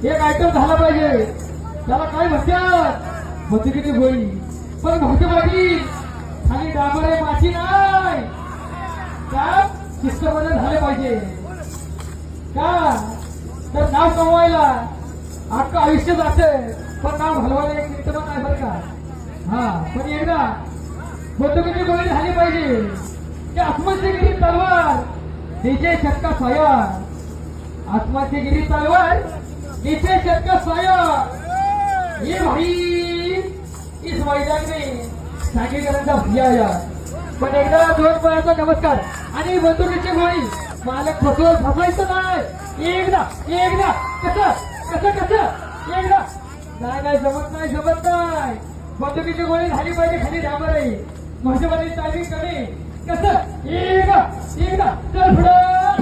एक आयटम झाला पाहिजे. त्याला काय म्हणतात बंदुकीची गोळी. पण भाऊजी खाली डांबरे माती नाही का शिस्तपणे झाले पाहिजे का. तर नाव कमवायला अख्खं आयुष्य जाते पण नाव घालवायला एक मिनिट पण नाही बरं का. हा पण एकदा बंदुकीची गोळी झाली पाहिजे. की आत्महत्येगिरी तलवार नीचे शतका साया. आत्महत्येगिरी तलवार नीचे शतका साया. ये भाई इस मैदान में सांगलीकरांचा भैया आया. पण एकदा दोन पायाचा नमस्कार आणि बंदुकीची गोळी. मालक फसवायचं नाही. एकदा एकदा कसं कसं कसं एकदा नाही जमत नाही. बंदुकीची गोळी झाली पाहिजे खाली डांबर आहे. माझ्यामध्ये टायमिंग कमी कसं एकदा एकदा चल पुढं.